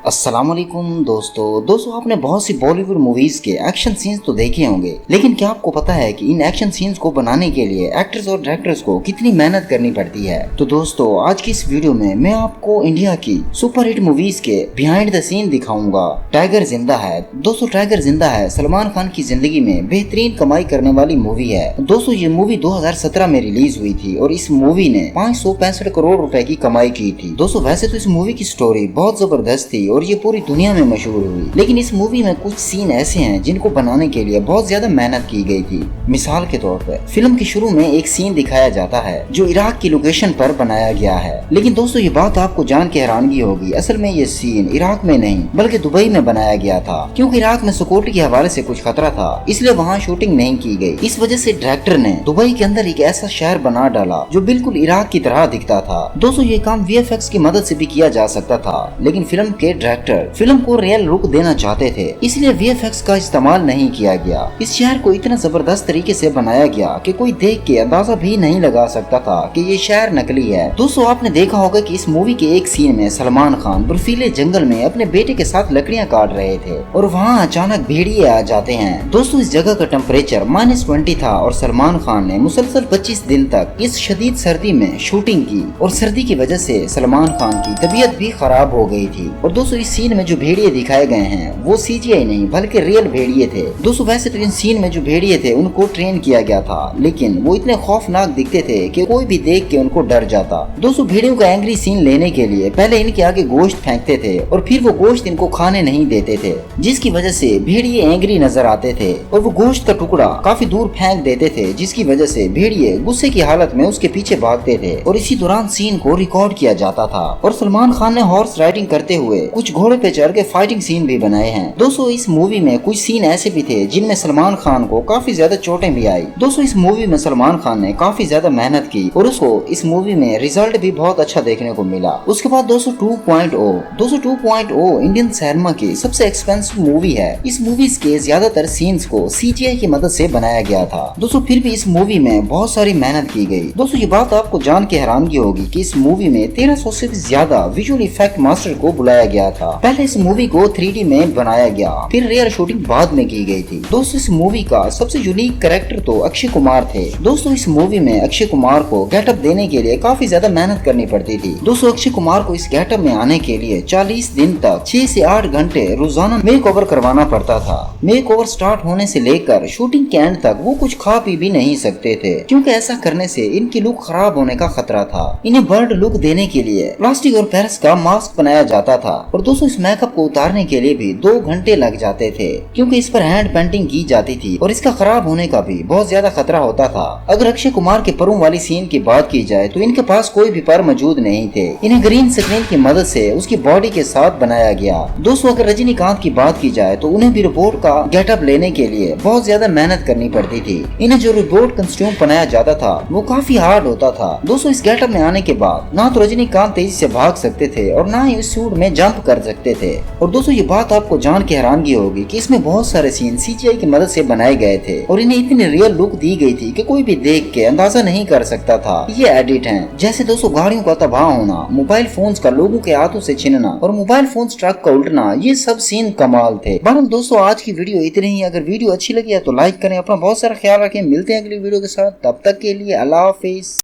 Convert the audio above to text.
अस्सलामुअलैकुम दोस्तों आपने बहुत सी बॉलीवुड मूवीज के एक्शन सीन्स तो देखे होंगे, लेकिन क्या आपको पता है कि इन एक्शन सीन्स को बनाने के लिए एक्टर्स और डायरेक्टर्स को कितनी मेहनत करनी पड़ती है। तो दोस्तों आज की इस वीडियो में मैं आपको इंडिया की सुपरहिट मूवीज के बिहाइंड द सीन दिखाऊंगा। टाइगर जिंदा है। दोस्तों टाइगर जिंदा है सलमान खान की जिंदगी में बेहतरीन कमाई करने वाली मूवी है। दोस्तों ये मूवी 2017 में रिलीज हुई थी और इस मूवी ने 565 करोड़ रुपए की कमाई की थी। दोस्तों वैसे तो इस मूवी की स्टोरी बहुत जबरदस्त थी और ये पूरी दुनिया में मशहूर हुई, लेकिन इस मूवी में कुछ सीन ऐसे हैं जिनको बनाने के लिए बहुत ज्यादा मेहनत की गई थी। मिसाल के तौर पर फिल्म के शुरू में एक सीन दिखाया जाता है जो इराक की लोकेशन पर बनाया गया है, लेकिन दोस्तों ये बात आपको जान के हैरानगी होगी, असल में ये सीन इराक में नहीं बल्कि दुबई में बनाया गया था, क्योंकि इराक में सिक्योरिटी के हवाले से कुछ खतरा था, इसलिए वहाँ शूटिंग नहीं की गई। इस वजह से डायरेक्टर ने दुबई के अंदर एक ऐसा शहर बना डाला जो बिल्कुल इराक की तरह दिखता था। दोस्तों ये काम VFX की मदद से भी किया जा सकता था, लेकिन फिल्म के डायरेक्टर फिल्म को रियल लुक देना चाहते थे, इसलिए VFX का इस्तेमाल नहीं किया गया। इस शहर को इतना जबरदस्त तरीके से बनाया गया कि कोई देख के अंदाजा भी नहीं लगा सकता था कि ये शहर नकली है। दोस्तों आपने देखा होगा कि इस मूवी के एक सीन में सलमान खान बर्फीले जंगल में अपने बेटे के साथ लकड़ियां काट रहे थे और वहाँ अचानक भेड़िए आ जाते हैं। दोस्तों इस जगह का टेम्परेचर -20 था और सलमान खान ने मुसलसल 25 दिन तक इस शदीद सर्दी में शूटिंग की और सर्दी की वजह से सलमान खान की तबीयत भी खराब हो गई थी। और दोस्तों इस सीन में जो भेड़िए दिखाए गए हैं वो CGI नहीं बल्कि रियल भेड़िए थे। दोस्तों वैसे तो इन सीन में जो भेड़िए थे उनको ट्रेन किया गया था, लेकिन वो इतने खौफनाक दिखते थे कि कोई भी देख के उनको डर जाता। दोस्तों भेड़ियों का एंग्री सीन लेने के लिए पहले इनके आगे गोश्त फेंकते थे और फिर वो गोश्त इनको खाने नहीं देते थे, जिसकी वजह से भेड़िए एंग्री नजर आते थे और वो गोश्त का टुकड़ा काफी दूर फेंक देते थे, जिसकी वजह से भेड़िए गुस्से की हालत में उसके पीछे भागते थे और इसी दौरान सीन को रिकॉर्ड किया जाता था। और सलमान खान ने हॉर्स राइडिंग करते हुए कुछ घोड़े पे चढ़ के फाइटिंग सीन भी बनाए हैं। दोस्तों इस मूवी में कुछ सीन ऐसे भी थे जिनमें सलमान खान को काफी ज्यादा चोटें भी आई। दोस्तों इस मूवी में सलमान खान ने काफी ज्यादा मेहनत की और उसको इस मूवी में रिजल्ट भी बहुत अच्छा देखने को मिला। उसके बाद दोस्तों 2.0 इंडियन सिनेमा की सबसे एक्सपेंसिव मूवी है। इस मूवीज के ज्यादातर सीन्स को CGI की मदद से बनाया गया था। दोस्तों फिर भी इस मूवी में बहुत सारी मेहनत की गई। दोस्तों ये बात आपको जान के हैरानगी होगी कि इस मूवी में 1300 से भी ज्यादा विजुअल इफेक्ट मास्टर को बुलाया गया था। पहले इस मूवी को 3D में बनाया गया, फिर रियल शूटिंग बाद में की गई थी। दोस्तों इस मूवी का सबसे यूनिक कैरेक्टर तो अक्षय कुमार थे। दोस्तों इस मूवी में अक्षय कुमार को गेटअप देने के लिए काफी ज्यादा मेहनत करनी पड़ती थी। दोस्तों अक्षय कुमार को इस गेटअप में आने के लिए 40 दिन तक 6 से 8 घंटे रोजाना मेकओवर करवाना पड़ता था। मेकओवर स्टार्ट होने से लेकर शूटिंग के एंड तक वो कुछ खा पी भी नहीं सकते थे, क्योंकि ऐसा करने से इनकी लुक खराब होने का खतरा था। इन्हें बर्ड लुक देने के लिए प्लास्टिक और पेरिस का मास्क बनाया जाता था और दोस्तों इस मेकअप को उतारने के लिए भी 2 घंटे लग जाते थे, क्योंकि इस पर हैंड पेंटिंग की जाती थी और इसका खराब होने का भी बहुत ज्यादा खतरा होता था। अगर अक्षय कुमार के परों वाली सीन की बात की जाए तो इनके पास कोई भी पर मौजूद नहीं थे। इन्हें ग्रीन स्क्रीन की मदद से उसकी बॉडी के साथ बनाया गया। दोस्तों अगर रजनीकांत की बात की जाए तो उन्हें भी रोबोट का गेटअप लेने के लिए बहुत ज्यादा मेहनत करनी पड़ती थी। इन्हें जो रोबोट कंस्ट्यूम बनाया जाता था वो काफी हार्ड होता था। दोस्तों इस गेटअप में आने के बाद ना तो रजनीकांत तेजी से भाग सकते थे और ना ही उस सूट में जंप कर सकते थे। और दोस्तों ये बात आपको जान के हैरानगी होगी कि इसमें बहुत सारे सीन CGI की मदद से बनाए गए थे और इन्हें इतनी रियल लुक दी गई थी कि कोई भी देख के अंदाजा नहीं कर सकता था ये एडिट हैं। जैसे दोस्तों गाड़ियों का तबाह होना, मोबाइल फोन्स का लोगों के हाथों से छीनना और मोबाइल फोन ट्रक का उल्टना, ये सब सीन कमाल थे। बहरहाल दोस्तों आज की वीडियो इतनी ही। अगर वीडियो अच्छी लगी है तो लाइक करें, अपना बहुत सारा ख्याल रखें। मिलते हैं अगली वीडियो के साथ, तब तक के लिए अल्लाह हाफिज।